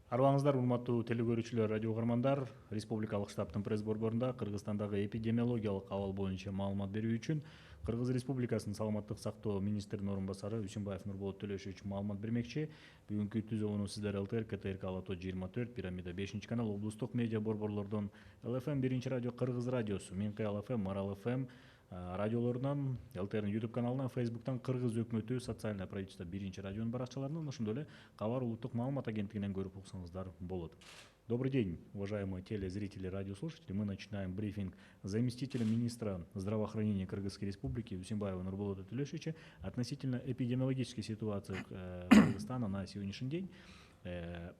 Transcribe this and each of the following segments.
Арбаңыздар, урматтуу телекөрүүчүлөр, радио угармандар. Республикалык штабтын пресс борборунда Кыргызстандагы эпидемиологиялык абал боюнча маалымат берүү үчүн Кыргыз Республикасынын саламаттык сактоо министринин орун басары Үсүнбаев Нурболот Төлөшович маалымат бермекчи. Бүгүнкү түзүүнү сиздер ЛТР, КТРК, Алато 24, Пирамида 5 канал, облустук медиа борборлордон ЛФМ 1 радио, Кыргыз радиосу, Менкаял ФМ, Марал ФМ радиолорунан, ЛТРнин YouTube каналынан, Facebooктан Кыргыз өкмөтү социальное правительство 1 радионун баракчаларынан, ошондой эле Кабар улуттук маалымат агенттигинен көрүп уксаңыздар болот. Добрый день, уважаемые телезрители, радиослушатели. Мы начинаем брифинг заместителя министра здравоохранения Кыргызской Республики Үсүнбаева Нурболота Төлөшовича относительно эпидемиологической ситуации Кыргызстана на сегодняшний день.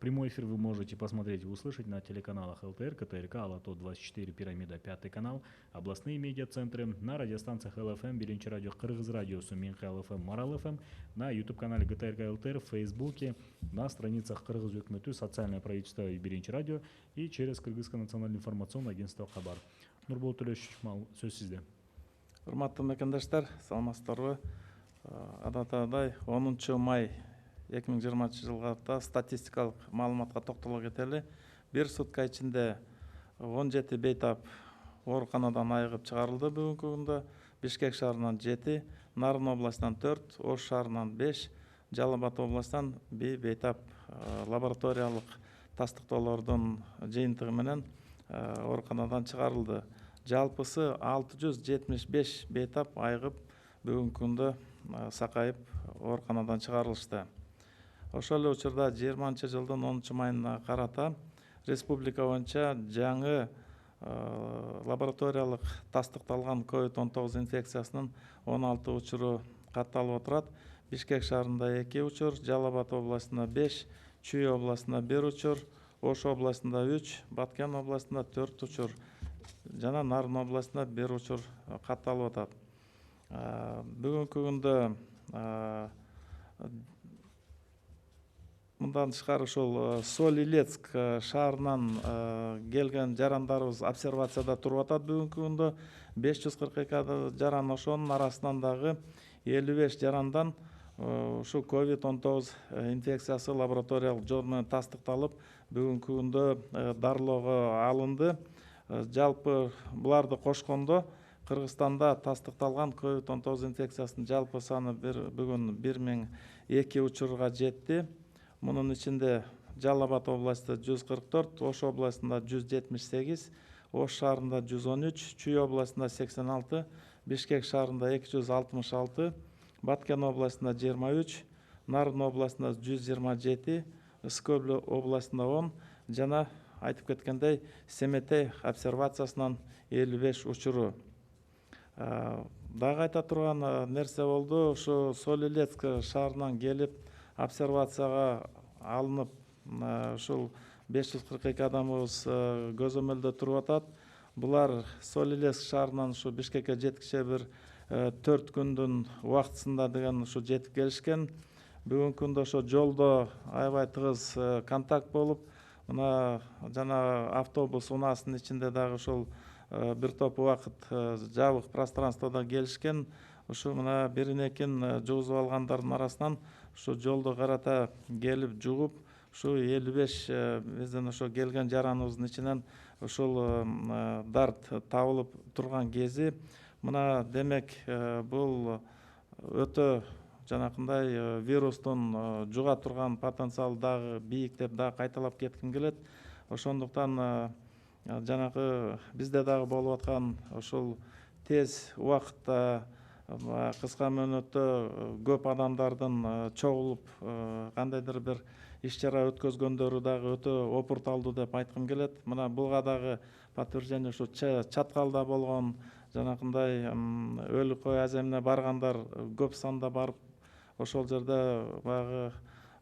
Прямой эфир вы можете посмотреть и услышать на телеканалах ЛТР, КТРК, Алато 24, Пирамида 5 канал, областные медиацентры, на радиостанциях ЛФМ, 1 радио, Кыргыз радиосу, Менкаял ФМ, Марал ФМ, на YouTube-канале ГТРК ЛТР, в Фейсбуке, на страницах Кыргыз өкмөтү, социальное правительство и 1 радио и через Кыргызское национальное информационное агентство Кабар. Нурболот Төлөшович, сөз сизде. Урматтуу мекендештер, саламатсыздарбы? Адатадай 10 май 2020 жылга статистикалык маалыматка токтоло кетели. Бир сутка ичинде 17 бейтап ооруканадан айыгып чыгарылды бүгүнкү күндө. Бишкек шаарынан 7, Нарын областынан 4, Ош шаарынан 5, Жалал Абад областынан бейтап лабораториялык тастыктоолордун жыйынтыгы менен ооруканадан чыгарылды. Жалпысы 675 бейтап айыгып бүгүнкү күндө сакайып ооруканадан чыгарылышты. Ошол эле учурда 20 жылдын 10 майына карата республика боюнча жаңы лабораториялык тастыкталган COVID-19 инфекциясынын 16 учуру катталып отурат. Бишкек шаарында 2 учур, Жалал Абад областында 5, Чүй областында 1 учур, Ош областында 3, Баткен областында 4 учур жана Нарын областында 1 учур катталып атат. Бүгүнкү күндө мындан тышкары ушул Соль-Илецк шаарынан келген жарандарыбыз обсервацияда туруп атат. Бүгүнкү күндө 542 жаран, ошонун арасынан дагы 55 жарандан ушу COVID-19 инфекциясы лабораториялык жол менен тастыкталып, бүгүнкү күндө дарылоого алынды. Жалпы буларды кошкондо Кыргызстанда тастыкталган COVID-19 инфекциясынын жалпы саны бүгүн 1002 учурга жетти. Мунун ичинде Жалал Абад областы 144, Ош областында 178, Ош шаарында 113, Чүй областында 86, Бишкек шаарында 266, Баткен областында 23, Нарын областында 127, Ысык областында 10 жана айтып кеткендей Семетей обсервациясынан 55 учуру. Дагы айта турган нерсе болду. Ушу Соль-Илецк шаарынан келип обсервацияга алынып, ушул 542 адамыбыз көзөмөлдө туруп атат. Булар Соль-Илецк шаарынан ушу Бишкекке жеткиче бир 4 күндүн убактысында деген ушу жетип келишкен. Бүгүнкү күндө ошо жолдо аябай тыгыз контакт болуп, мына жана автобус унаасынын ичинде дагы ушул бир топ убакыт жабык пространствода келишкен. Ушу мына бирин-экин жугузуп алгандардын арасынан ушу жолдо карата келип жугуп, ушу 55 биздин ошо келген жараныбыздын ичинен ушул дарт табылып турган кези. Мына демек бул өтө жанакындай вирустун жуга турган потенциал дагы бийик деп дагы кайталап кетким келет. Ошондуктан жанагы бизде дагы болуп аткан ушул тез убакытта кыска мөөнөттө көп адамдардын чогулуп кандайдыр бир иш-чара өткөзгөндөрү дагы өтө опурталдуу деп айткым келет. Мына буга дагы подтверждение ушу Чаткалда болгон жанакындай өлү кой аземине баргандар көп санда барып, ошол жерде баягы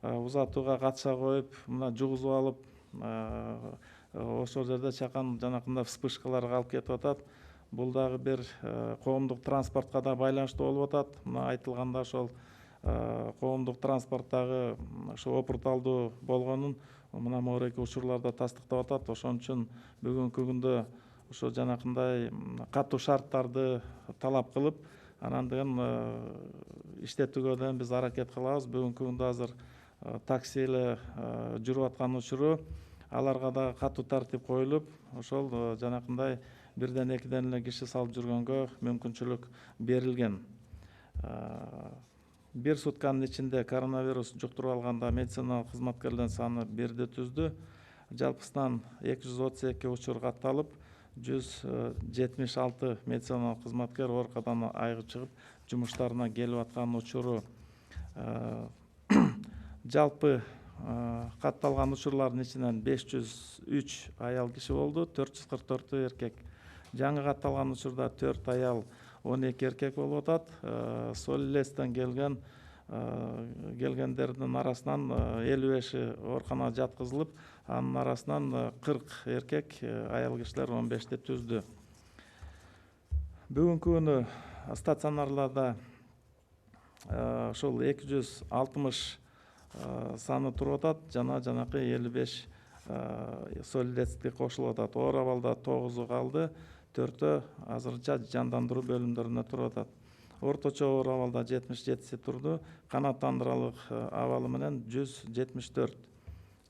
узатууга катыша коюп, мына жугузуп алып, ошол жерде чакан жанакындай вспышкалар калып кетип атат. Бул дагы бир коомдук транспортко да байланыштуу болуп атат. Мына айтылганда ошол коомдук транспорттагы ошо опурталдуу болгонун мына могуреки учурларда тастыктап атат. Ошон үчүн бүгүнкү күндө ошо жанакындай катуу шарттарды талап кылып, анан деген иштетүүгө да биз аракет кылабыз. Бүгүнкү күндө азыр такси эле жүрүп аткан учуру аларга да катуу тартип коюлуп, ошол жанакындай бирден экиден эле киши салып жүргөнгө мүмкүнчүлүк берилген. Бир сутканын ичинде коронавирус жуктуруп алганда медициналык кызматкерлердин саны 1-ди түздү. Жалпысынан 232 учур катталып, 176 медициналык кызматкер ооруканадан айыгып чыгып, жумуштарына келип аткан учуру. Жалпы катталган учурлардын ичинен 503 аял киши болду, 444 эркек. Жаңы катталган учурда 4 аял, 12 эркек болуп атат. Солилецтен келгендердин арасынан 55-и ооруканага жаткызылып, анын арасынан 40 эркек, аял кишилер 15-ти түздү. Бүгүнкү күнү стационарларда ошол 260 саны туруп атат, жана жанакы 55 Солилецке кошулуп атат. Оор абалда 9-у калды, 4-ө азырынча жандандыруу бөлүмдөрүндө туруп атат. Орточо оор абалда 77-си турду, канааттандыралык абалы менен 174,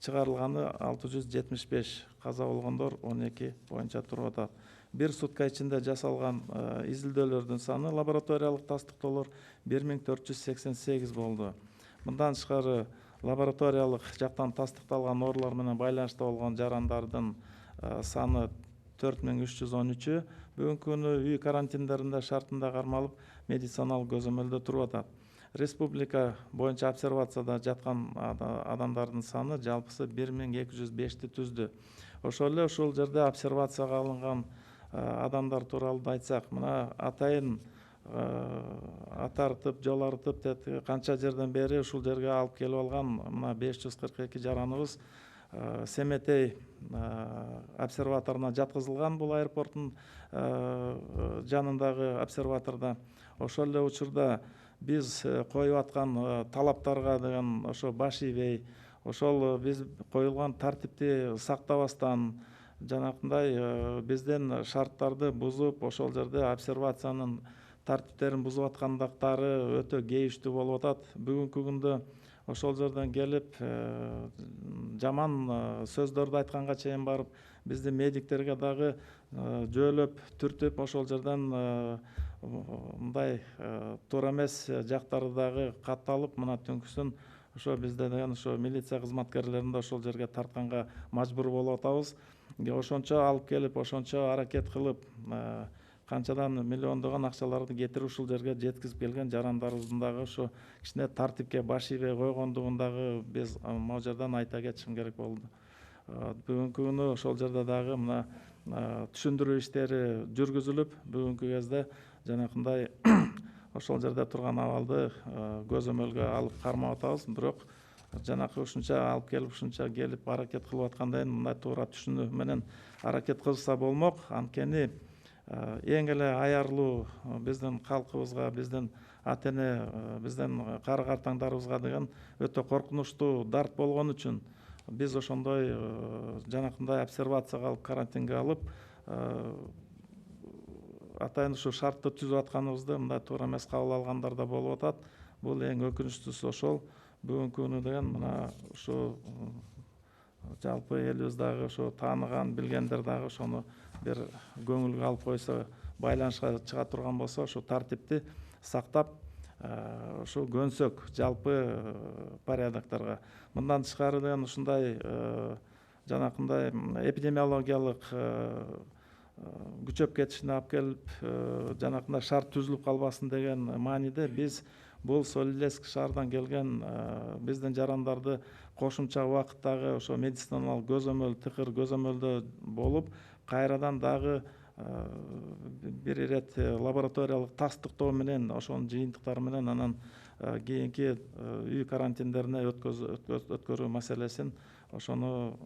чыгарылганы 675, каза болгондор 12 боюнча туруп атат. Бир сутка ичинде жасалган изилдөөлөрдүн саны, лабораториялык тастыктоолор 1488 болду. Мындан тышкары лабораториялык жактан тастыкталган оорулар менен байланышта болгон жарандардын саны 4313. Бүгүнкү күнү үй карантиндеринде шартында кармалып, медициналык көзөмөлдө туруп атат. Республика боюнча обсервацияда жаткан адамдардын саны жалпысы 1205-ти түздү. Ошол эле ушул жерде обсервацияга алынган адамдар тууралуу да айтсак, мына атайын атартып, жол артып, канча жерден бери ушул жерге алып келип алган мына 542 жараныбыз Семетей обсерваторуна жаткызылган, бул аэропорттун жанындагы обсерваторда. Ошол эле учурда биз коюп аткан талаптарга деген ошо баш ийбей, ошол биз коюлган тартипти сактабастан, жанакындай бизден шарттарды бузуп, ошол жерде обсервациянын тартиптерин бузуп аткандыктары өтө кейиштүү болуп атат. Бүгүнкү күндө ошол жерден келип жаман сөздөрдү айтканга чейин барып, бизди медиктерге дагы жөөлөп, түртүп, ошол жерден мындай туура эмес жактары дагы катталып, мына түнкүсүн ошо бизде деген ошо милиция кызматкерлерин да ошол жерге тартканга мажбур болуп атабыз. Ошончо алып келип, ошончо аракет кылып, канчадан миллиондогон акчаларды кетирип ушул жерге жеткизип келген жарандарыбыздын дагы ошо кичине тартипке баш ийбей койгондугун дагы биз могу жерден айта кетишим керек болду. Бүгүнкү күнү ошол жерде дагы мына түшүндүрүү иштери жүргүзүлүп, бүгүнкү кезде жанакындай ошол жерде турган абалды көзөмөлгө алып кармап атабыз. Бирок жанакы ушунча алып келип, ушунча келип аракет кылып аткандан кийин мындай туура түшүнүү менен аракет кылышса болмок. Анткени эң эле аярлуу биздин калкыбызга, биздин ата эне, биздин кары картаңдарыбызга деген өтө коркунучтуу дарт болгон үчүн биз ошондой жанакындай обсервацияга алып, карантинге алып, атайын ушу шартты түзүп атканыбызды мындай туура эмес кабыл алгандар да болуп атат. Бул эң өкүнүчтүүсү ошол. Бүгүнкү күнү деген мына ушу жалпы элибиз дагы ошо тааныган, билгендер дагы ошону бир көңүлгө алып койсо, байланышка чыга турган болсо, ошо тартипти сактап, ушу көнсөк жалпы порядокторго. Мындан тышкары деген ушундай жанакындай эпидемиологиялык күчөп кетишине алып келип, жанакындай шарт түзүлүп калбасын деген мааниде биз бул Солилецк шаарынан келген биздин жарандарды кошумча убакыттагы ошо медициналык көзөмөл, тыкыр көзөмөлдө болуп, кайрадан дагы бир ирет лабораториялык тастыктоо менен, ошонун жыйынтыктары менен анан кийинки үй карантиндерине өткөрүү маселесин ошону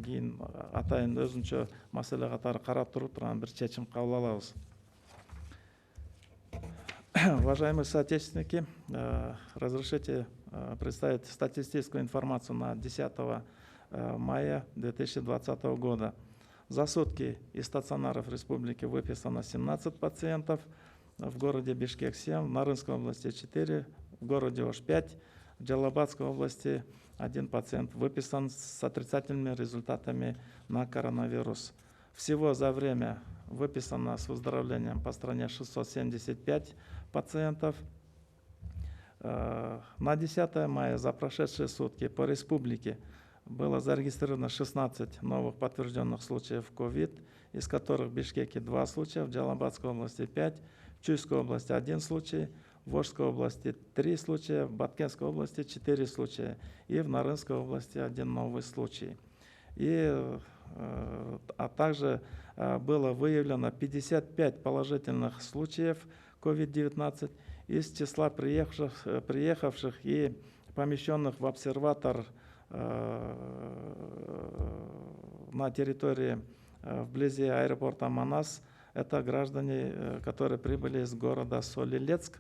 кийин атайын өзүнчө маселе катары карап туруп, анан бир чечим кабыл алабыз. Уважаемые соотечественники, разрешите представить статистическую информацию на 10 мая 2020 года. За сутки из стационаров республики выписано 17 пациентов, в городе Бишкек 7, в Нарынской области 4, в городе Ош 5, В Джалабадской области один пациент выписан с отрицательными результатами на коронавирус. Всего за время выписано с выздоровлением по стране 675 пациентов. На 10 мая за прошедшие сутки по республике было зарегистрировано 16 новых подтвержденных случаев COVID, из которых в Бишкеке 2 случая, в Джалабадской области 5, в Чуйской области 1 случай, в Волжской области 3 случая, в Баткенской области 4 случая и в Нарынской области 1 новый случай. А также было выявлено 55 положительных случаев COVID-19 из числа приехавших и помещенных в обсерватор на территории вблизи аэропорта Манас. Это граждане, которые прибыли из города Соль-Илецк.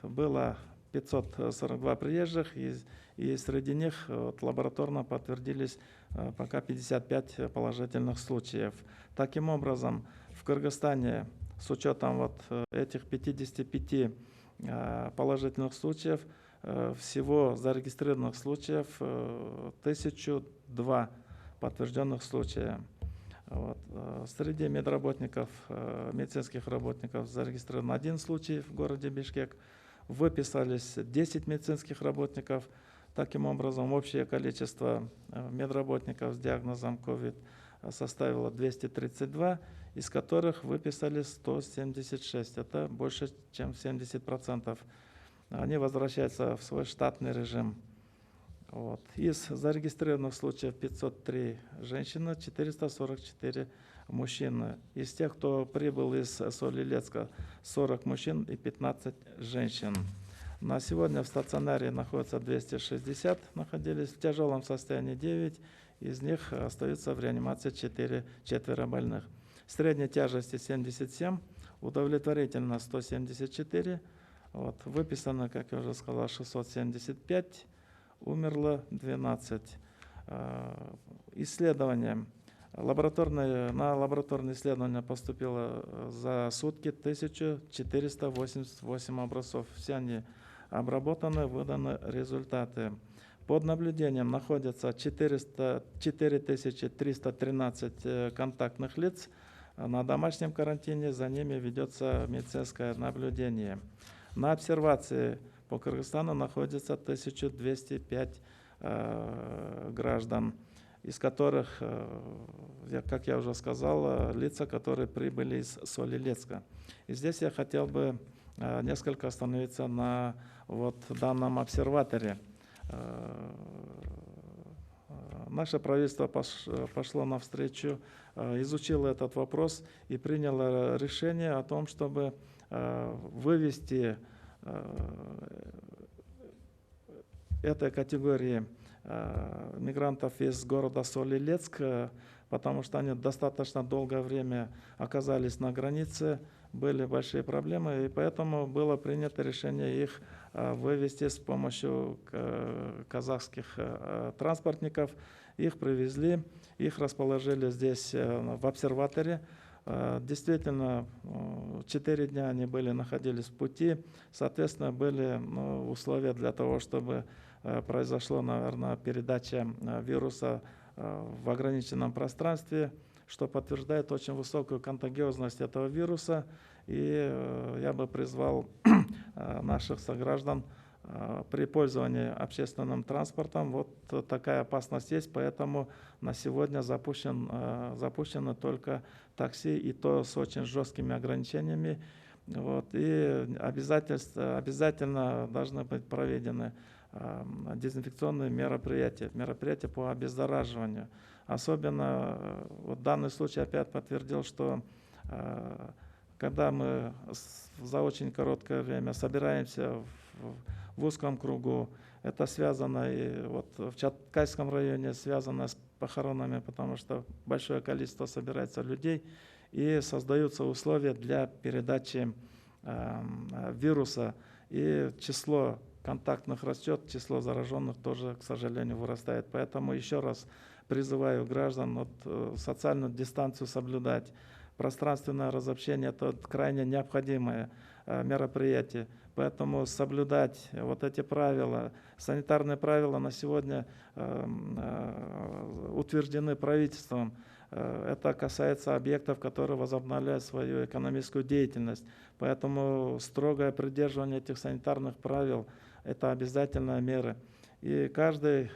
Было 542 приезжих, и среди них лабораторно подтвердились пока 55 положительных случаев. Таким образом, в Кыргызстане с учетом этих 55 положительных случаев всего зарегистрированных случаев 1002 подтвержденных случая. Среди медработников, медицинских работников зарегистрирован 1 случай в городе Бишкек. Выписались 10 медицинских работников. Таким образом, общее количество медработников с диагнозом COVID составило 232, из которых выписали 176. Это больше, чем 70%. Они возвращаются в свой штатный режим. Из зарегистрированных случаев 503 женщины, 444 мужчины. Из тех, кто прибыл из Соль-Илецка, 40 мужчин и 15 женщин. На сегодня в стационаре находится 260, находились в тяжелом состоянии 9, из них остаются в реанимации 4 больных. Средней тяжести 77, удовлетворительно 174, выписано, как я уже сказал, 675, умерло 12. Исследования. На лабораторные исследования поступило за сутки 1488 образцов. Все они обработаны, выданы результаты. Под наблюдением находятся 4313 контактных лиц. На домашнем карантине за ними ведется медицинское наблюдение. На обсервации по Кыргызстану находится 1205 граждан, из которых, как я уже сказал, лица, которые прибыли из Соль-Илецка. И здесь я хотел бы несколько остановиться на данном обсерваторе. Наше правительство пошло навстречу, изучило этот вопрос и приняло решение о том, чтобы вывести этой категории мигрантов из города Соль-Илецк, потому что они достаточно долгое время оказались на границе, были большие проблемы, и поэтому было принято решение их вывести с помощью казахских транспортников. Их привезли, их расположили здесь в обсерваторе. Действительно, 4 дня они находились в пути, соответственно, были условия для того, чтобы произошла, наверное, передача вируса в ограниченном пространстве, что подтверждает очень высокую контагиозность этого вируса. И я бы призвал наших сограждан при пользовании общественным транспортом. Такая опасность есть, поэтому на сегодня запущено только такси, и то с очень жесткими ограничениями. И обязательно должны быть проведены дезинфекционные мероприятия по обеззараживанию. Особенно данный случай опять подтвердил, что когда мы за очень короткое время собираемся в узком кругу, это связано и в Чаткайском районе связано с похоронами, потому что большое количество собирается людей, и создаются условия для передачи вируса, и число контактных растет, число зараженных тоже, к сожалению, вырастает. Поэтому еще раз призываю граждан социальную дистанцию соблюдать. Пространственное разобщение – это крайне необходимое мероприятие. Поэтому соблюдать вот эти правила, санитарные правила на сегодня утверждены правительством. Это касается объектов, которые возобновляют свою экономическую деятельность. Поэтому строгое придерживание этих санитарных правил – это обязательная мера. И каждый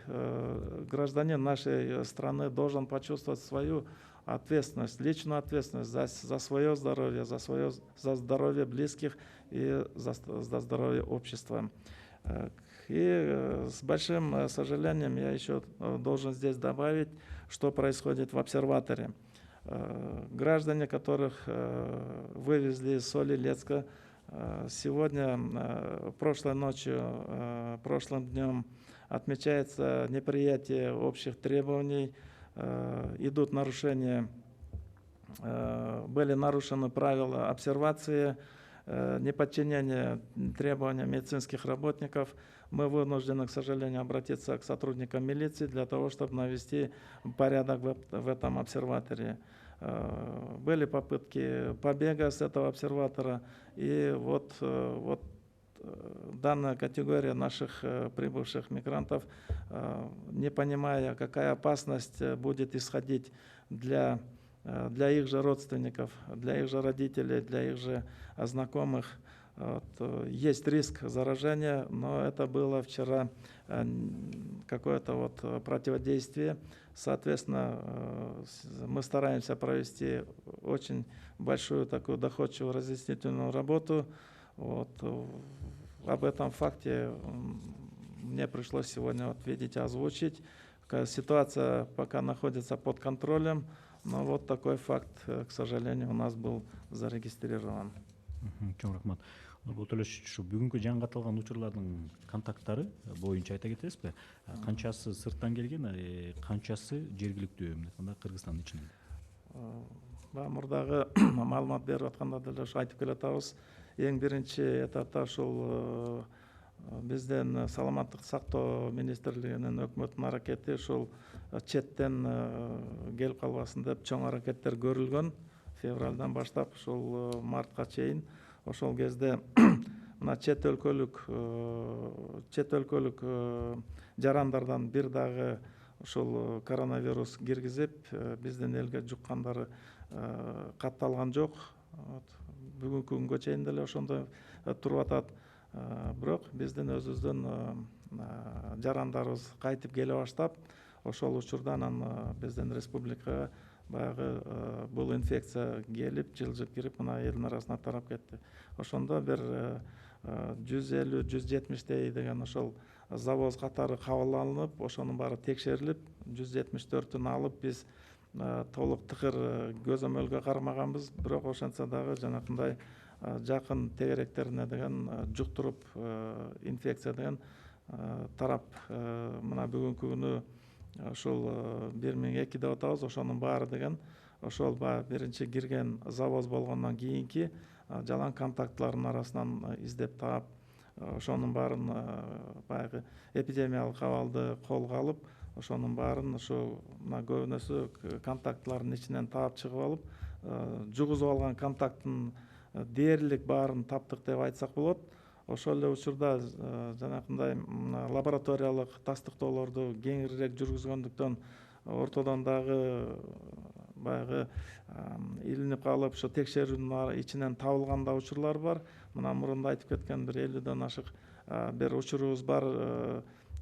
гражданин нашей страны должен почувствовать свою ответственность, личную ответственность за свое здоровье, за здоровье близких и за здоровье общества. И с большим сожалением я еще должен здесь добавить, что происходит в обсерваторе. Граждане, которых вывезли из Соль-Илецка, сегодня, прошлой ночью, прошлым днем отмечается неприятие общих требований, идут нарушения, были нарушены правила обсервации, неподчинение требованиям медицинских работников. Мы вынуждены, к сожалению, обратиться к сотрудникам милиции для того, чтобы навести порядок в этом обсерваторе. Были попытки побега с этого обсерватора, и вот данная категория наших прибывших мигрантов, не понимая, какая опасность будет исходить для их же родственников, для их же родителей, для их же знакомых. Есть риск заражения, но это было вчера какое-то противодействие. Соответственно, мы стараемся провести очень большую такую доходчивую разъяснительную работу. Об этом факте мне пришлось сегодня видеть, озвучить. Ситуация пока находится под контролем, но вот такой факт, к сожалению, у нас был зарегистрирован. Чоң рахмат. Бул төлөш ушу бүгүнкү жаңы катталган учурлардын контакттары боюнча айта кетесизби? Канчасы сырттан келген, канчасы жергиликтүү, мындай Кыргызстандын ичинен? Мурдагы маалымат берип атканда деле ушу айтып келатабыз. Эң биринчи этапта ушул бизден саламаттык сактоо министрлигинин өкмөттүн аракети ушул четтен келип калбасын деп чоң аракеттер көрүлгөн. Февралдан баштап ушул мартка чейин ошол кезде мына чет өлкөлүк жарандардан бир дагы ушул коронавирус киргизип биздин элге жуккандары катталган жок. Бүгүнкү күнгө чейин деле ошондой туруп атат. Бирок биздин өзүбүздүн жарандарыбыз кайтып келе баштап, ошол учурдан биздин республикага баягы бул инфекция келип, жылжып кирип, мына элдин арасына тарап кетти. Ошондо бир 150-170 деген ошол завоз катары кабыл алынып, ошонун баары текшерилип, 174-ün алып биз толук тыкыр көзөмөлгө кармаганбыз. Бирок ошентсе дагы жанакындай жакын тегеректерине деген жуктуруп инфекция деген тарап, мына бүгүнкү күнү ошол 1002 деп атабыз. Ошонун баары деген ошол биринчи кирген завоз болгондон кийинки жалаң контактлардын арасынан издеп таап, ошонун баарын баягы эпидемиялык абалды колго алып, ошонун баарын ошо көбүнөсү контактлардын ичинен таап чыгып алып, жугузуп алган контакттын дээрлик баарын таптык деп айтсак болот. Ошол эле учурда жанакындай лабораториялык тастыктоолорду кеңирирээк жүргүзгөндүктөн ортодон дагы баягы илинип калып, ошо текшерүүнүн ичинен табылган да учурлар бар. Мына мурунда айтып кеткен бир 50ден ашык бир учурубуз бар,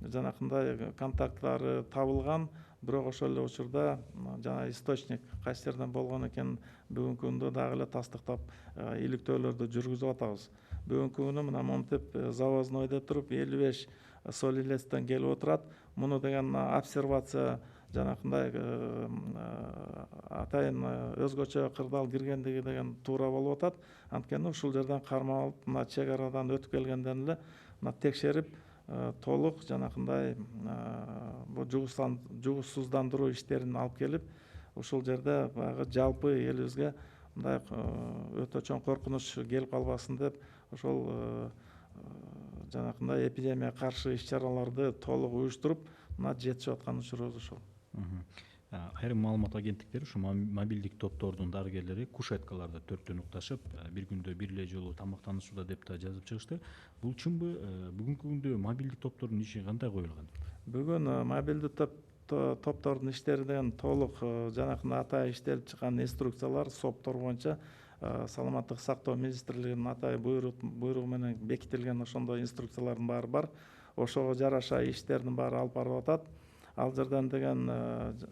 жанакындай контактлары табылган. Бирок ошол эле учурда жана источник кайсы жерден болгон экен бүгүнкү күндө дагы эле тастыктап иликтөөлөрдү жүргүзүп атабыз. Бүгүнкү күнү мына монтип завознойдо туруп 55 Соль-Илецтен келип отурат. Муну деген обсервация жанакындай атайын өзгөчө кырдаал киргендиги деген туура болуп атат. Анткени ушул жерден кармап алып, мына чек арадан өтүп келгенден эле мына текшерип толук жанакындай бул жугузсуздандыруу иштерин алып келип, ушул жерде баягы жалпы элибизге мындай өтө чоң коркунуч келип калбасын деп, ошол жанакындай эпидемияга каршы иш чараларды толук уюштуруп, мына жетишип аткан учурубуз ушул. Айрым маалымат агенттиктери ушу мобилдик топтордун дарыгерлери кушеткаларда төрттөн укташып, бир күндө бир эле жолу тамактанышууда деп да жазып чыгышты. Бул чынбы? Бүгүнкү күндө мобилдик топтордун иши кандай коюлган? Бүгүн мобилдик топтордун иштери деген толук жанакындай атайын иштелип чыккан инструкциялар соптор боюнча саламаттык сактоо министрлигинин атайын буйругу менен бекитилген ошондой инструкциялардын баары бар. Ошого жараша иштердин баары алып барылып атат. Ал жерден деген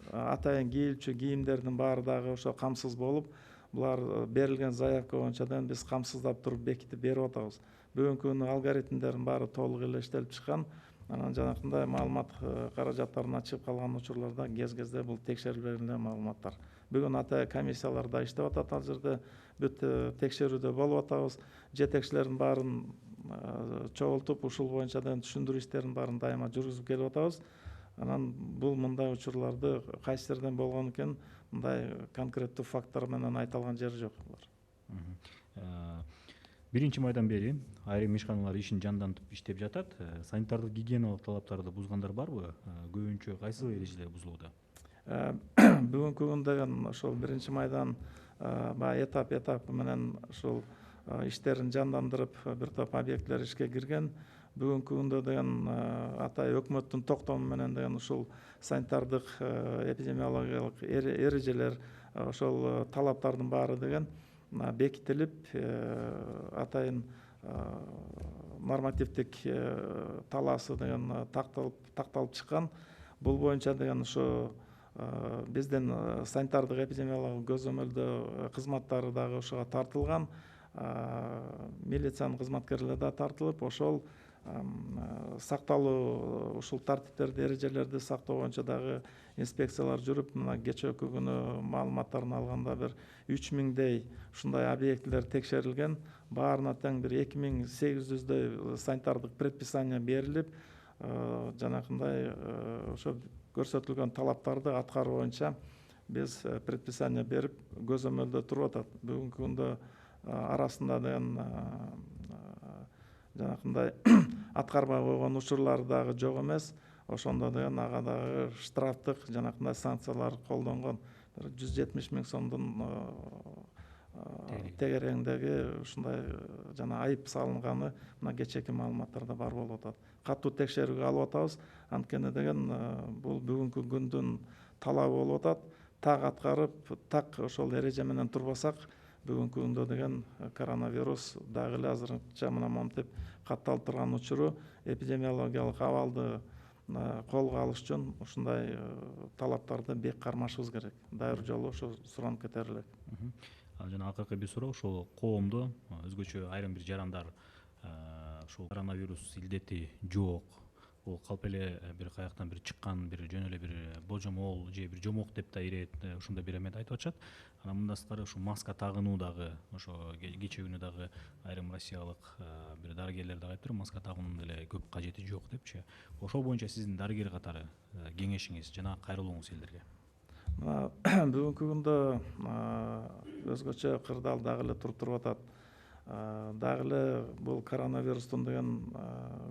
атайын кийилчү кийимдердин баары дагы ошо камсыз болуп, булар берилген заявка боюнча биз камсыздап туруп бекитип берип атабыз. Бүгүнкү күнү алгоритмдердин баары толук эле иштелип чыккан. Анан жанакындай маалымат каражаттарынан чыгып калган учурларда кезде бул текшерилбеген маалыматтар. Бүгүн атайын комиссиялар да иштеп атат. Ал жерде бүт текшерүүдө болуп атабыз. Жетекчилердин баарын чогултуп, ушул боюнча түшүндүрүү иштерин баарын дайыма жүргүзүп келип атабыз. Анан бул мындай учурларды кайсы жерден болгон экен, мындай конкреттүү факттар менен айта алган жери жок. 1 майдан бери айрым ишканалар ишин жандантып иштеп жатат. Санитардык гигиеналык талаптарды бузгандар барбы? Көбүнчө кайсы эрежелер бузулууда? Бүгүнкү күн деген ошол 1 майдан баягы этап менен ушул иштерин жандандырып, бир топ объектилер ишке кирген. Бүгүнкү күндө деген атай өкмөттүн токтому менен деген ушул санитардык эпидемиологиялык эрежелер, ошол талаптардын баары деген бекитилип, атайын нормативдик талаасы деген такталып чыккан. Бул боюнча деген ошо биздин санитардык эпидемиологиялык көзөмөлдөө кызматтары дагы ошого тартылган. Милициянын кызматкерлери да тартылып, ошол сакталуу, ушул тартиптерди, эрежелерди сактоо боюнча дагы инспекциялар жүрүп, мына кечээкү күнү маалыматтарын алганда бир 3000дей ушундай объектилер текшерилген. Баарына тең бир 2800дөй санитардык предписание берилип, жанакындай ошо көрсөтүлгөн талаптарды аткаруу боюнча биз предписание берип көзөмөлдө туруп атат. Бүгүнкү күндө арасында деген жанакындай аткарбай койгон учурлар дагы жок эмес. Ошондо деген ага дагы штрафтык жанакындай санкциялар колдонгон. 170 000 сомдун тегерегиндеги ушундай жана айып салынганы мына кечээки маалыматтарда бар болуп атат. Катуу текшерүүгө алып атабыз. Анткени деген бул бүгүнкү күндүн талабы болуп атат. Так аткарып, так ошол эреже менен турбасак, бүгүнкү күндө деген коронавирус дагы эле азырынча мына монтип катталып турган учуру эпидемиологиялык абалды колго алыш үчүн ушундай талаптарды бек кармашыбыз керек. Дайыр жолу ошо суранып кетер элек. Жана акыркы бир суроо, ошол коомдо өзгөчө айрым бир жарандар ушул коронавирус илдети жок, бул калп эле бир каяктан бир чыккан, бир жөн эле бир божомол же бир жомок деп да ирет, ушундай бир эмети айтып атышат. Анан мындан сырткары ушу маска тагынуу дагы, ошо кечээ күнү дагы айрым россиялык бир дарыгерлер дагы айтыптыр, маска тагуунун деле көп кажети жок депчи. Ошол боюнча сиздин дарыгер катары кеңешиңиз жана кайрылууңуз элдерге? Бүгүнкү күндө өзгөчө кырдаал дагы эле туруп атат. Дагы эле бул коронавирустун деген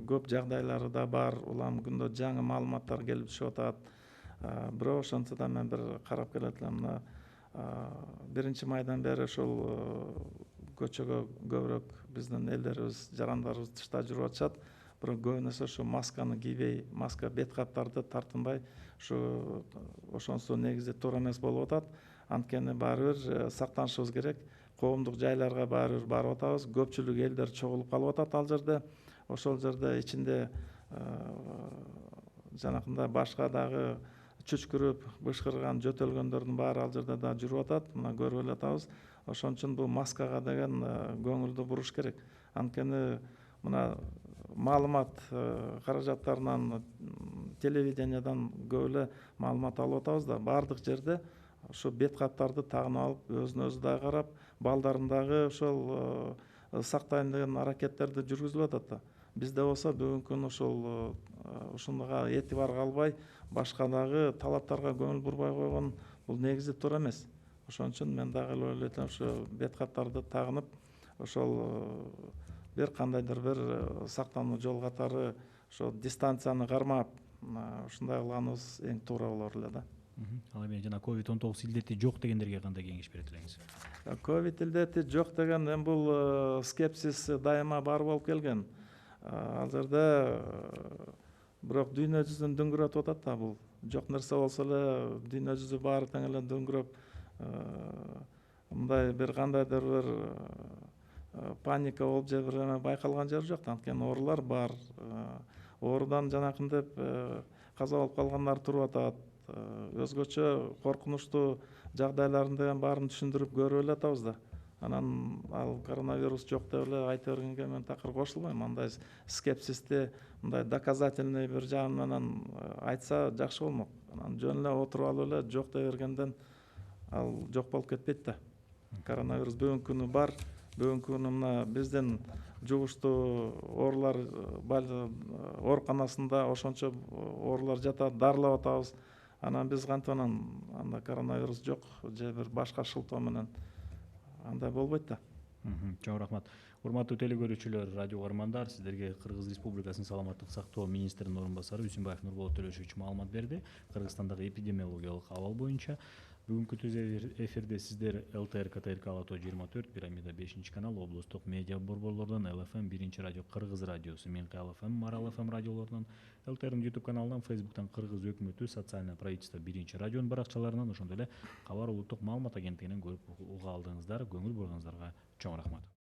көп жагдайлары да бар. Улам күндө жаңы маалыматтар келип түшүп атат. Бирок ошентсе да мен бир карап келет элем, мына 1 майдан бери ушул көчөгө көбүрөөк биздин элдерибиз, жарандарыбыз тышта жүрүп атышат. Бирок көбүнесе ушу масканы кийбей, маска бет каптарды тартынбай, ошонусу негизи туура эмес болуп атат. Анткени баары бир сактанышыбыз керек. Коомдук жайларга баары бир барып атабыз. Көпчүлүк элдер чогулуп калып атат ал жерде. Ошол жерде ичинде жанакындай башка дагы чүчкүрүп, бышкырган, жөтөлгөндөрдүн баары ал жерде да жүрүп атат. Мына көрүп эле атабыз. Ошон үчүн бул маскага деген көңүлдү буруш керек. Анткени мына маалымат каражаттарынан, телевидениядан көп эле маалымат алып атабыз да, баардык жерде ушу бет каптарды тагынып алып, өзүн өзү дагы карап, балдарын дагы ошол сактайын деген аракеттерди жүргүзүп атат да. Бизде болсо бүгүнкү күнү ушул ушунга этибар калбай, башка дагы талаптарга көңүл бурбай койгон бул негизи туура эмес. Ошон үчүн мен дагы ойлойт элем, ушу бет каптарды тагынып, ошол бир кандайдыр бир сактануу жол катары ошо дистанцияны кармап, ушундай кылганыбыз эң туура болор эле да. Ал эми жана COVID-19 илдети жок дегендерге кандай кеңеш берет элеңиз? Ковид илдети жок деген эми бул скепсис дайыма бар болуп келген. Ал жерде бирок дүйнө жүзүн дөңгөрөтүп атат да, бул жок нерсе болсо эле дүйнө жүзү баары тең эле дөңгөрөп, мындай бир кандайдыр бир паника болуп же бир эме байкалган жери жок. Анткени оорулар бар. Оорудан жанакынтип каза болуп калгандар туруп атат. Өзгөчө коркунучтуу жагдайларын деген баарын түшүндүрүп көрүп эле атабыз да. Анан ал коронавирус жок деп эле айта бергенге мен такыр кошулбайм. Андай скепсисти мындай доказательный бир жагы менен айтса жакшы болмок. Анан жөн эле отуруп алып эле жок дей бергенден ал жок болуп кетпейт да. Коронавирус бүгүнкү күнү бар. Бүгүнкү күнү мына биздин жугуштуу оорулар ооруканасында ошончо оорулар жатат, дарылап атабыз. Анан биз кантип анда коронавирус жок же бир башка шылтоо менен андай болбойт да. Чоң рахмат. Урматтуу телекөрүүчүлөр, радио угармандар, сиздерге Кыргыз Республикасынын саламаттык сактоо министринин орун басары Үсүнбаев Нурболот Төлөшович маалымат берди. Кыргызстандагы эпидемиологиялык абал боюнча. Бүгүнкү түз эфирде сиздер ЛТР КТРК Алатоо 24, Пирамида 5 канал, облустук медиа борборлордон, ЛФМ 1 радио, Кыргыз радиосу, Менкай ЛФМ, Марал ФМ радиолорунан, ЛТРдин YouTube каналынан, Facebooктан Кыргыз өкмөтү, социальное правительство 1 радионун баракчаларынан, ошондой эле Кабар улуттук маалымат агенттигинен көрүп уга алдыңыздар. Көңүл бурганыңыздарга чоң рахмат.